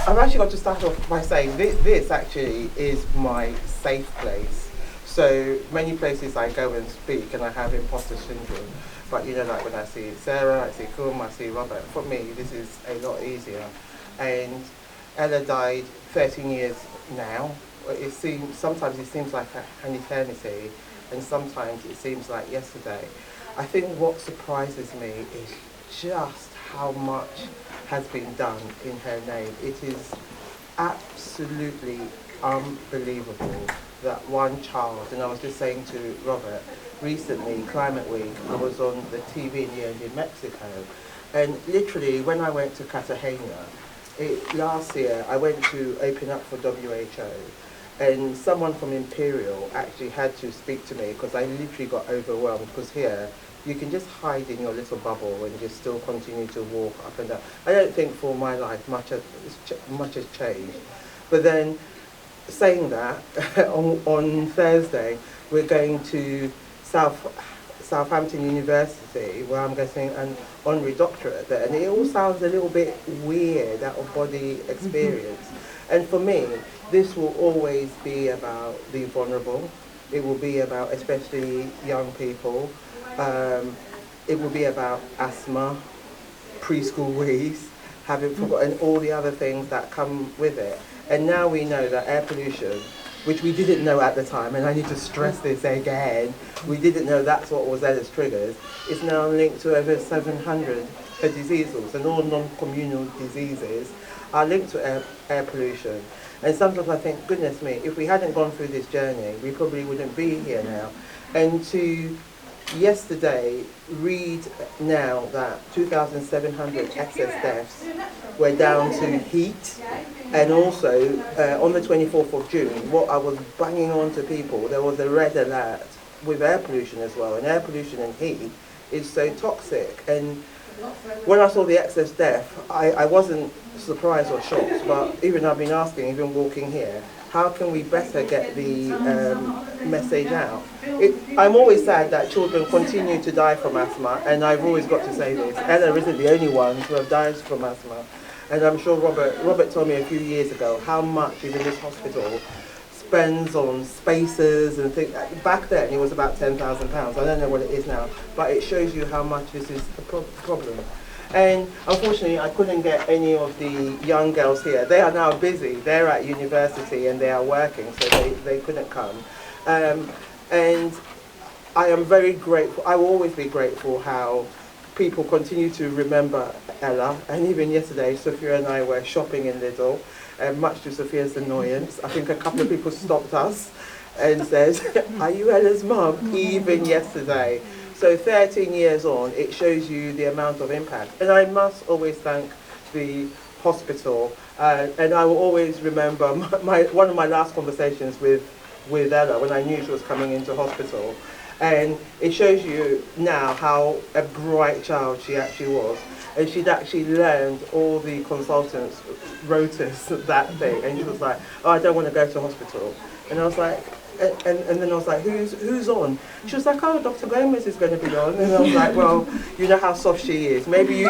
I've actually got to start off by saying this actually is my safe place. So many places I go and speak and I have imposter syndrome. But you know, like when I see Sarah, I see Kum, I see Robert, for me this is a lot easier. And Ella died 13 years now. Sometimes it seems like an eternity, and sometimes it seems like yesterday. I think what surprises me is just how much has been done in her name. It is absolutely unbelievable that one child, and I was just saying to Robert, recently, Climate Week, I was on the TV in Mexico, and literally when I went to Cartagena, last year I went to open up for WHO, and someone from Imperial actually had to speak to me because I literally got overwhelmed, because here you can just hide in your little bubble and just still continue to walk up and down. I don't think for my life much has changed. But then, saying that, on Thursday we're going to Southampton University, where I'm getting an honorary doctorate there, and it all sounds a little bit weird, out of body experience. And for me, this will always be about the vulnerable. It will be about especially young people. It will be about asthma, preschool wheeze, having forgotten all the other things that come with it. And now we know that air pollution, which we didn't know at the time, and I need to stress this again, we didn't know that's what was Ella's triggers, is now linked to over 700 diseases, and all non-communal diseases are linked to air pollution. And sometimes I think, goodness me, if we hadn't gone through this journey, we probably wouldn't be here now. And to yesterday read now that 2,700 excess deaths were down to heat, and also on the 24th of June, what I was banging on to people, there was a red alert with air pollution as well, and air pollution and heat is so toxic. And when I saw the excess death, I wasn't surprised or shocked, but even I've been asking, even walking here, how can we better get the message out? I'm always sad that children continue to die from asthma, and I've always got to say this, Ella isn't the only one who have died from asthma. And I'm sure Robert told me a few years ago how much even this hospital spends on spaces and things. Back then it was about £10,000. I don't know what it is now, but it shows you how much this is a problem. And unfortunately I couldn't get any of the young girls here. They are now busy, they're at university and they are working, so they couldn't come. And I am very grateful, I will always be grateful how people continue to remember Ella. And even yesterday, Sophia and I were shopping in Lidl, and much to Sophia's annoyance, I think a couple of people stopped us and said, "Are you Ella's mum?" Even yesterday. So 13 years on, it shows you the amount of impact. And I must always thank the hospital, and I will always remember one of my last conversations with Ella when I knew she was coming into hospital. And it shows you now how a bright child she actually was. And she'd actually learned all the consultants' rotas that day. And she was like, "Oh, I don't want to go to hospital." And I was like, and then I was like, who's on? She was like, "Oh, Dr. Gomez is going to be on." And I was like, "Well, you know how soft she is. Maybe you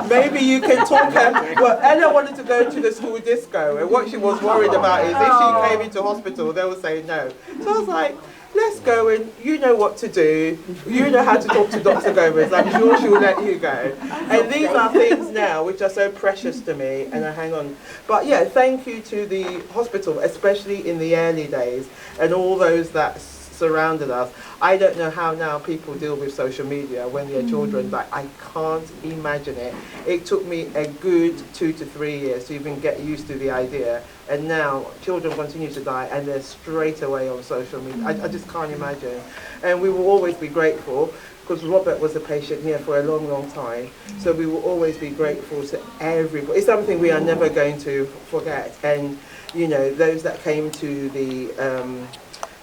maybe you can talk her." Well, Ella wanted to go to the school disco, and what she was worried about is if she came into hospital, they would say no. So I was like, let's go, and you know what to do. You know how to talk to Dr. Gomez. I'm sure she'll let you go. And these are things now which are so precious to me, and I hang on. But yeah, thank you to the hospital, especially in the early days, and all those that surrounded us. I don't know how now people deal with social media when they're children, but I can't imagine it. It took me a good 2 to 3 years to even get used to the idea, and now children continue to die and they're straight away on social media. I just can't imagine. And we will always be grateful, because Robert was a patient here for a long, long time, so we will always be grateful to everybody. It's something we are never going to forget. And you know, those that came to the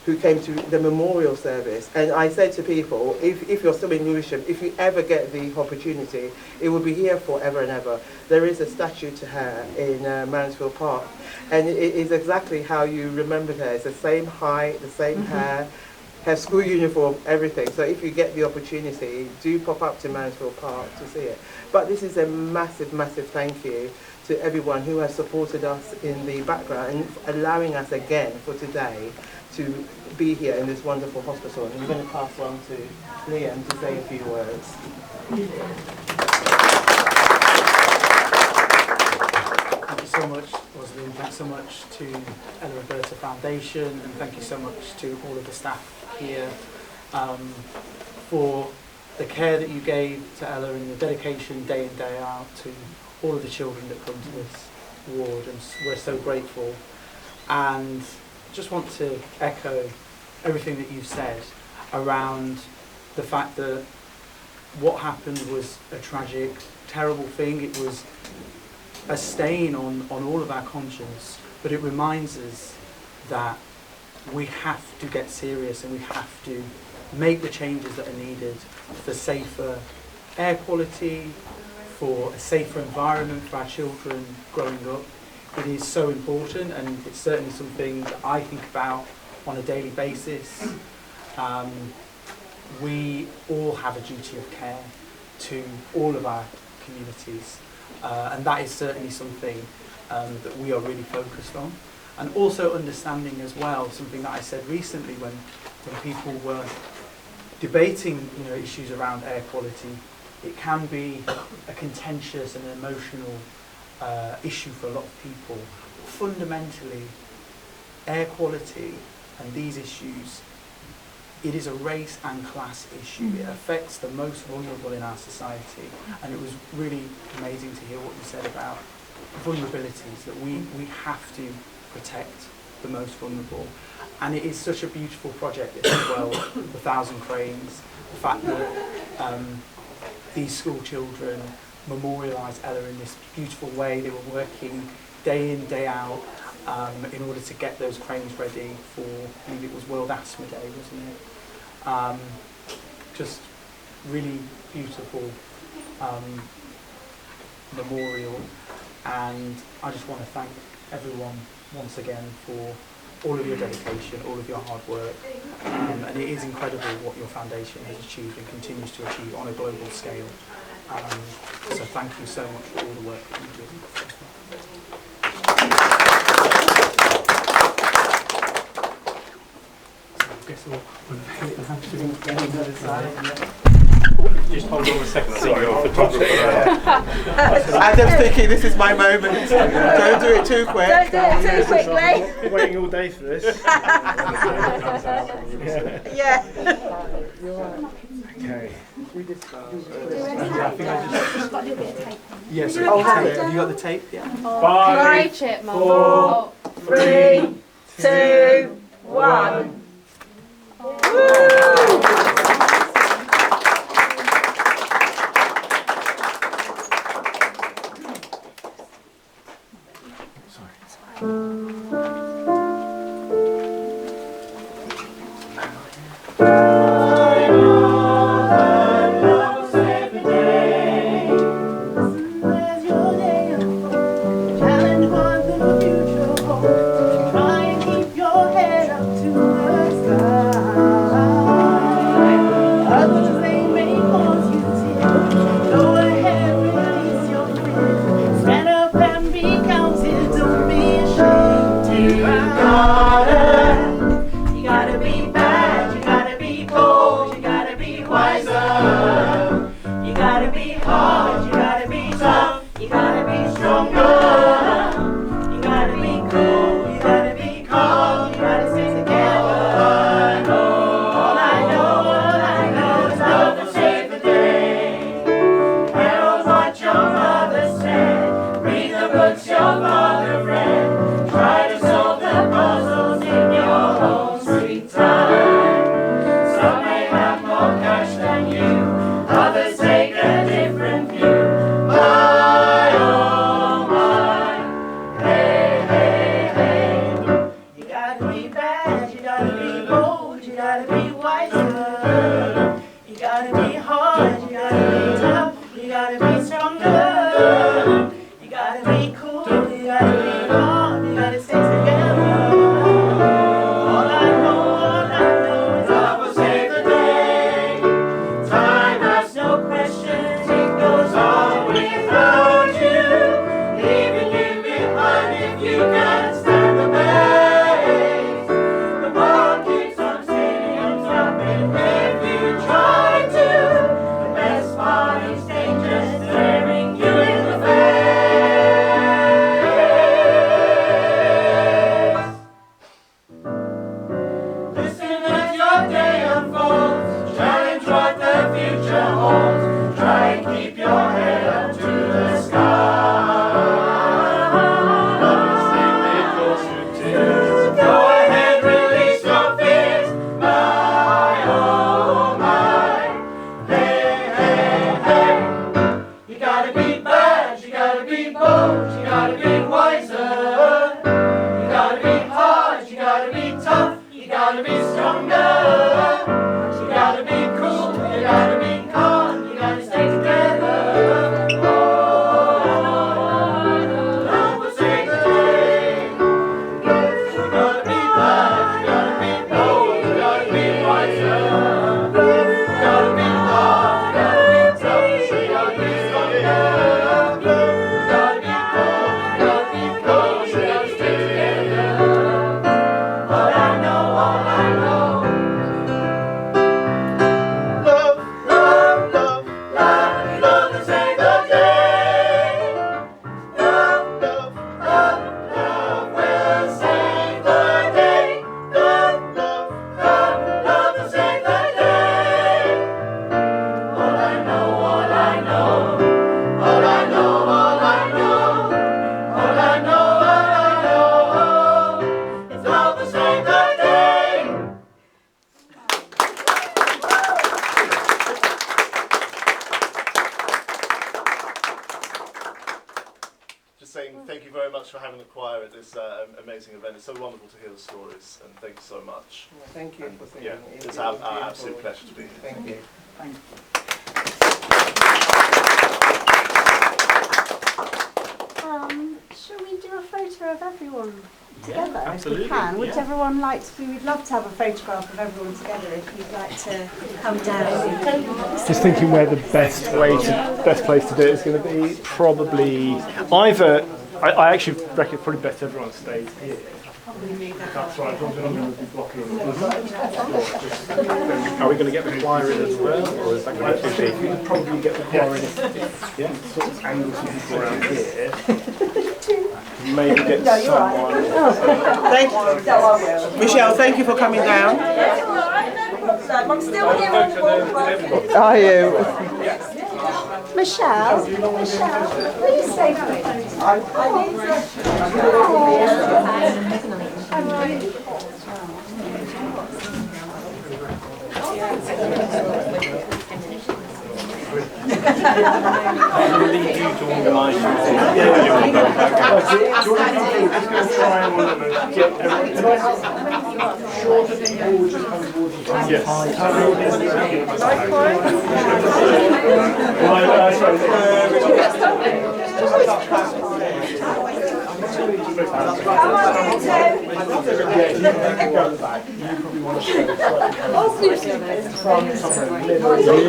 who came to the memorial service. And I said to people, if you're still in Lewisham, if you ever get the opportunity, it will be here forever and ever. There is a statue to her in Mansfield Park, and it is exactly how you remembered her. It's the same height, the same hair, Have school uniform, everything. So if you get the opportunity, do pop up to Mansfield Park to see it. But this is a massive, massive thank you to everyone who has supported us in the background and allowing us again for today to be here in this wonderful hospital. And I'm going to pass on to Liam to say a few words. Thank you so much, Rosamund. Thanks so much to Ella Roberta Foundation, and thank you so much to all of the staff here for the care that you gave to Ella and the dedication day in, day out to all of the children that come to this ward, and we're so grateful. And just want to echo everything that you've said around the fact that what happened was a tragic, terrible thing. It was a stain on all of our conscience, but it reminds us that we have to get serious and we have to make the changes that are needed for safer air quality, for a safer environment for our children growing up. It is so important, and it's certainly something that I think about on a daily basis. We all have a duty of care to all of our communities, and that is certainly something that we are really focused on. And also understanding as well, something that I said recently when people were debating issues around air quality, it can be a contentious and an emotional issue for a lot of people. Fundamentally, air quality and these issues, it is a race and class issue. It affects the most vulnerable in our society, and it was really amazing to hear what you said about vulnerabilities, that we have to protect the most vulnerable. And it is such a beautiful project as well, the 1,000 cranes, the fact that these school children memorialise Ella in this beautiful way. They were working day in, day out in order to get those cranes ready for, I believe it was World Asthma Day, wasn't it? Just really beautiful memorial, and I just want to thank everyone once again for all of your dedication, all of your hard work, and it is incredible what your foundation has achieved and continues to achieve on a global scale. So thank you so much for all the work that you do. So I guess we'll unveil it and have to get on the other side. Just hold on a second, I think you're a photographer. Adam's thinking this is my moment. Don't do it too quick. Don't do it too quickly. Waiting all day for this. Yeah. Okay. Yes. Oh, Have you got the tape? Yeah. 5, 4, 3, 2, 1. Try and keep your head up to the saying thank you very much for having the choir at this amazing event. It's so wonderful to hear the stories, and thank you so much. Well, thank you for singing. Yeah, it's our absolute pleasure to be here. Thank you. Thank you. Shall we do a photo of everyone together if absolutely, we can? Would yeah. everyone like to? We'd love to have a photograph of everyone together if you'd like to come down. Just thinking where the best place to do it is going to be. Probably either. I actually reckon it's probably best everyone stays here. That's right. I'm going to be blocking. Are we going to get the choir in as well, or is that going to be too We could probably get the choir in if sort of angle some people around here. Maybe get someone. Thank you. Michelle, thank you for coming down. I'm still here on the wall. Are you? Michelle, please stay for me. I'm going to leave you to organise your thing. You're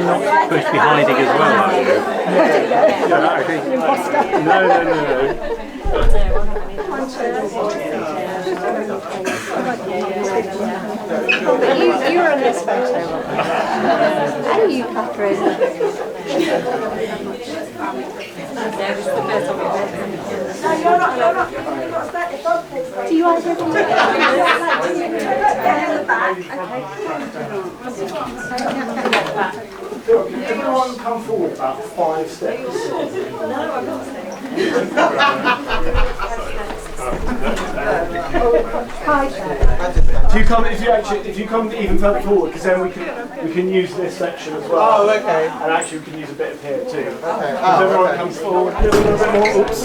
not supposed to be hiding as well, are you? No. You were in this photo. And you, Catherine. No, you're not. Do you want to have a look? Can everyone come forward about 5 steps? If you come even further forward, because then we can use this section as well. Oh, okay. And actually we can use a bit of here too. Okay. If everyone comes forward, a little bit more. Oops.